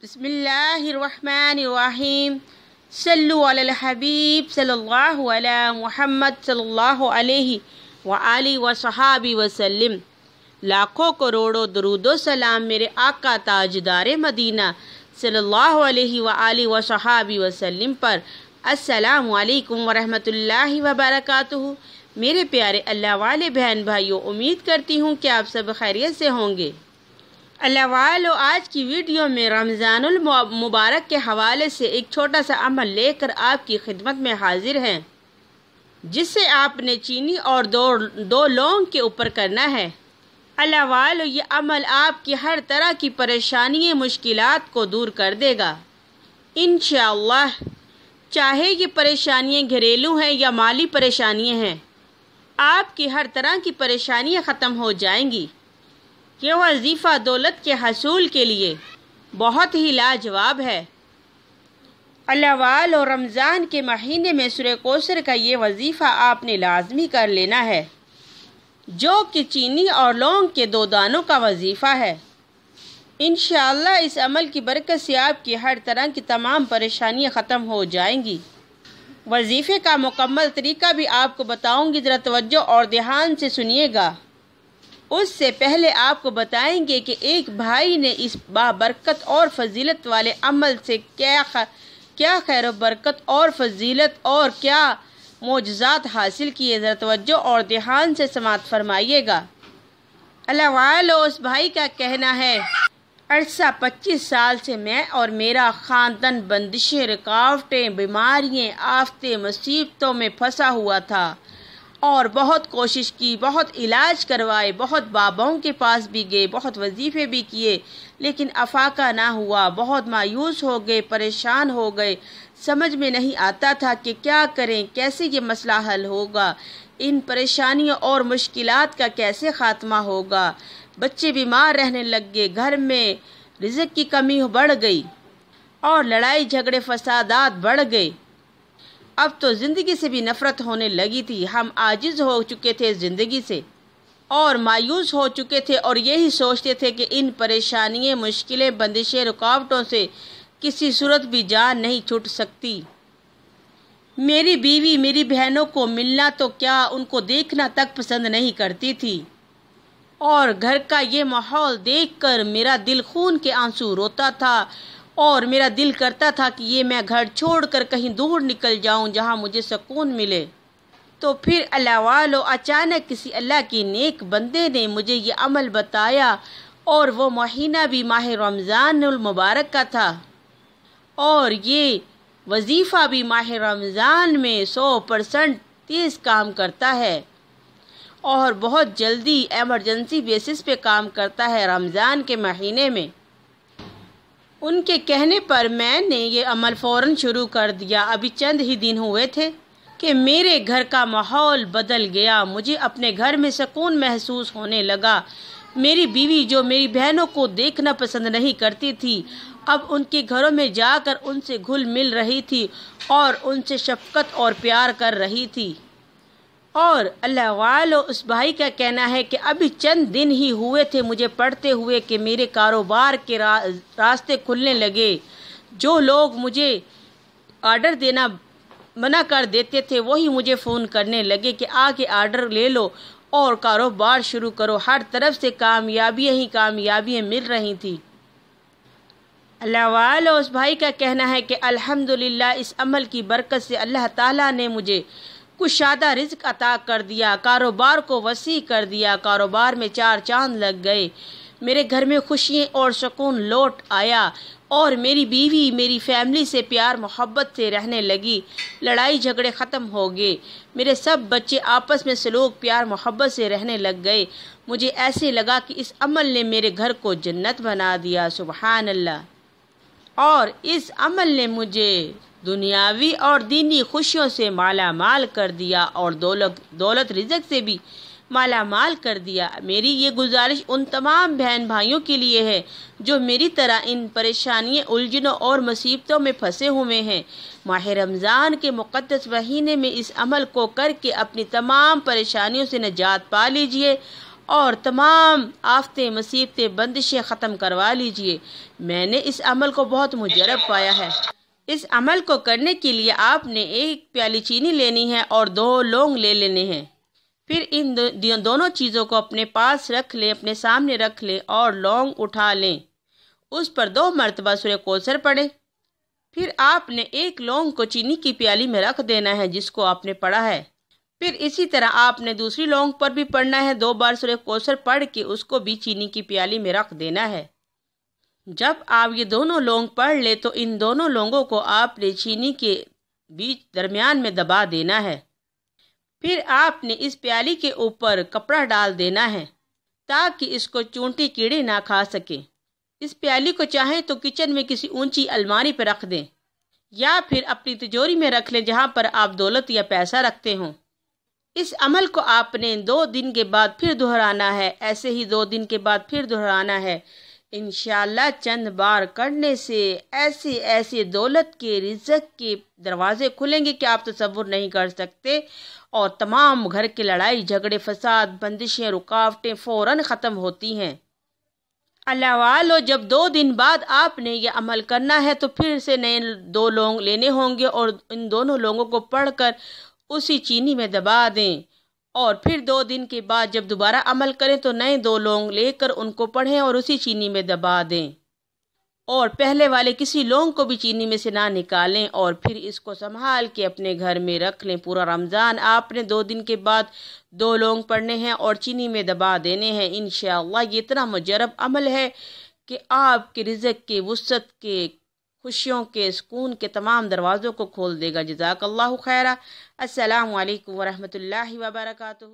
بسم اللہ الرحمن الرحیم صلو علی الحبیب صلی اللہ علیہ محمد صلی اللہ علیہ وآلہ وصحابہ وسلم۔ لاکھوں کروڑوں درود و سلام میرے آقا تاجدار مدینہ صلی اللہ علیہ وآلہ وصحابہ وسلم پر۔ السلام علیکم ورحمۃ اللہ وبرکاتہ۔ میرے پیارے اللہ والے بہن بھائیوں، امید کرتی ہوں کہ آپ سب خیریت سے ہوں گے۔ اللہ والو، آج کی ویڈیو میں رمضان المبارک کے حوالے سے ایک چھوٹا سا عمل لے کر آپ کی خدمت میں حاضر ہیں، جس سے آپ نے چینی اور دو لونگ کے اوپر کرنا ہے۔ اللہ والو، یہ عمل آپ کی ہر طرح کی پریشانی مشکلات کو دور کر دے گا انشاءاللہ۔ چاہے یہ پریشانیاں گھریلو ہیں یا مالی پریشانیاں ہیں، آپ کی ہر طرح کی پریشانیاں ختم ہو جائیں گی۔ یہ وظیفہ دولت کے حصول کے لیے بہت ہی لاجواب ہے۔ اللہ والو، رمضان کے مہینے میں سورہ کوثر کا یہ وظیفہ آپ نے لازمی کر لینا ہے، جو کہ چینی اور لونگ کے 2 دانوں کا وظیفہ ہے۔ انشاءاللہ اس عمل کی برکت سے آپ کی ہر طرح کی تمام پریشانیاں ختم ہو جائیں گی۔ وظیفے کا مکمل طریقہ بھی آپ کو بتاؤں گی، ذرا توجہ اور دھیان سے سنیے گا۔ اس سے پہلے آپ کو بتائیں گے کہ ایک بھائی نے اس بابرکت اور فضیلت والے عمل سے کیا خیر و برکت اور فضیلت اور کیا معجزات حاصل کیے، ذرا توجہ اور دھیان سے سماعت فرمائیے گا۔ اللہ والو، اس بھائی کا کہنا ہے، عرصہ 25 سال سے میں اور میرا خاندان بندشیں، رکاوٹیں، بیماریاں، آفتیں، مصیبتوں میں پھنسا ہوا تھا اور بہت کوشش کی، بہت علاج کروائے، بہت باباؤں کے پاس بھی گئے، بہت وظیفے بھی کیے، لیکن افاقہ نہ ہوا۔ بہت مایوس ہو گئے، پریشان ہو گئے، سمجھ میں نہیں آتا تھا کہ کیا کریں، کیسے یہ مسئلہ حل ہوگا، ان پریشانیوں اور مشکلات کا کیسے خاتمہ ہوگا۔ بچے بیمار رہنے لگ گئے، گھر میں رزق کی کمی بڑھ گئی اور لڑائی جھگڑے فسادات بڑھ گئے۔ اب تو زندگی سے بھی نفرت ہونے لگی تھی۔ ہم عاجز ہو چکے تھے زندگی سے اور مایوس ہو چکے تھے، اور یہی سوچتے تھے کہ ان پریشانیاں، مشکلیں، بندشیں، رکاوٹوں سے کسی صورت بھی جان نہیں چھوٹ سکتی۔ میری بیوی میری بہنوں کو ملنا تو کیا، ان کو دیکھنا تک پسند نہیں کرتی تھی، اور گھر کا یہ ماحول دیکھ کر میرا دل خون کے آنسو روتا تھا، اور میرا دل کرتا تھا کہ یہ میں گھر چھوڑ کر کہیں دور نکل جاؤں جہاں مجھے سکون ملے۔ تو پھر اللہ والو، اچانک کسی اللہ کی نیک بندے نے مجھے یہ عمل بتایا، اور وہ مہینہ بھی ماہ رمضان المبارک کا تھا، اور یہ وظیفہ بھی ماہ رمضان میں 100% تیز کام کرتا ہے، اور بہت جلدی ایمرجنسی بیسس پہ کام کرتا ہے رمضان کے مہینے میں۔ ان کے کہنے پر میں نے یہ عمل فوراً شروع کر دیا۔ ابھی چند ہی دن ہوئے تھے کہ میرے گھر کا ماحول بدل گیا، مجھے اپنے گھر میں سکون محسوس ہونے لگا۔ میری بیوی جو میری بہنوں کو دیکھنا پسند نہیں کرتی تھی، اب ان کے گھروں میں جا کر ان سے گھل مل رہی تھی اور ان سے شفقت اور پیار کر رہی تھی۔ اور اللہ والو، اس بھائی کا کہنا ہے کہ ابھی چند دن ہی ہوئے تھے مجھے پڑھتے ہوئے کہ میرے کاروبار کے راستے کھلنے لگے۔ جو لوگ مجھے آرڈر دینا منع کر دیتے تھے، وہی مجھے فون کرنے لگے کہ آ کے آرڈر لے لو اور کاروبار شروع کرو۔ ہر طرف سے کامیابیاں ہی کامیابیاں مل رہی تھیں۔ اللہ والو، اس بھائی کا کہنا ہے کہ الحمدللہ اس عمل کی برکت سے اللہ تعالیٰ نے مجھے کشادہ رزق عطا کر دیا، کاروبار کو وسیع کر دیا، کاروبار میں 4 چاند لگ گئے، میرے گھر میں خوشیاں اور سکون لوٹ آیا، اور میری بیوی میری فیملی سے پیار محبت سے رہنے لگی، لڑائی جھگڑے ختم ہو گئے، میرے سب بچے آپس میں سلوک پیار محبت سے رہنے لگ گئے۔ مجھے ایسے لگا کہ اس عمل نے میرے گھر کو جنت بنا دیا، سبحان اللہ۔ اور اس عمل نے مجھے دنیاوی اور دینی خوشیوں سے مالا مال کر دیا، اور دولت رزق سے بھی مالا مال کر دیا۔ میری یہ گزارش ان تمام بہن بھائیوں کے لیے ہے جو میری طرح ان پریشانیوں، الجھنوں اور مصیبتوں میں پھنسے ہوئے ہیں۔ ماہ رمضان کے مقدس مہینے میں اس عمل کو کر کے اپنی تمام پریشانیوں سے نجات پا لیجئے، اور تمام آفتیں مصیبتیں بندشیں ختم کروا لیجئے۔ میں نے اس عمل کو بہت مجرب پایا ہے۔ اس عمل کو کرنے کے لیے آپ نے 1 پیالی چینی لینی ہے اور 2 لونگ لے لینے ہیں۔ پھر ان دونوں چیزوں کو اپنے پاس رکھ لیں، اپنے سامنے رکھ لیں اور لونگ اٹھا لیں، اس پر 2 مرتبہ سورہ کوثر پڑھیں۔ پھر آپ نے 1 لونگ کو چینی کی پیالی میں رکھ دینا ہے جس کو آپ نے پڑھا ہے۔ پھر اسی طرح آپ نے دوسری لونگ پر بھی پڑھنا ہے، 2 بار سورہ کوثر پڑھ کے اس کو بھی چینی کی پیالی میں رکھ دینا ہے۔ جب آپ یہ دونوں لونگ پڑھ لیں تو ان دونوں لونگوں کو آپ نے چینی کے بیچ درمیان میں دبا دینا ہے۔ پھر آپ نے اس پیالی کے اوپر کپڑا ڈال دینا ہے تاکہ اس کو چونٹی کیڑے نہ کھا سکیں۔ اس پیالی کو چاہیں تو کچن میں کسی اونچی الماری پہ رکھ دیں یا پھر اپنی تجوری میں رکھ لیں جہاں پر آپ دولت یا پیسہ رکھتے ہوں۔ اس عمل کو آپ نے 2 دن کے بعد پھر دہرانا ہے، ایسے ہی 2 دن کے بعد پھر دہرانا ہے۔ انشاءاللہ چند بار کرنے سے ایسے دولت کے، رزق کے دروازے کھلیں گے کہ آپ تصور نہیں کر سکتے، اور تمام گھر کے لڑائی جھگڑے فساد بندشیں رکاوٹیں فوراً ختم ہوتی ہیں۔ اللہ والو، جب 2 دن بعد آپ نے یہ عمل کرنا ہے تو پھر سے نئے 2 لونگ لینے ہوں گے اور ان دونوں لونگوں کو پڑھ کر اسی چینی میں دبا دیں، اور پھر 2 دن کے بعد جب دوبارہ عمل کریں تو نئے 2 لونگ لے کر ان کو پڑھیں اور اسی چینی میں دبا دیں، اور پہلے والے کسی لونگ کو بھی چینی میں سے نہ نکالیں، اور پھر اس کو سنبھال کے اپنے گھر میں رکھ لیں۔ پورا رمضان آپ نے 2 دن کے بعد 2 لونگ پڑھنے ہیں اور چینی میں دبا دینے ہیں۔ انشاءاللہ یہ اتنا مجرب عمل ہے کہ آپ کے رزق کے، وسعت کے، خوشیوں کے، سکون کے تمام دروازوں کو کھول دے گا۔ جزاک اللہ خیرہ۔ السلام علیکم ورحمۃ اللہ وبرکاتہ۔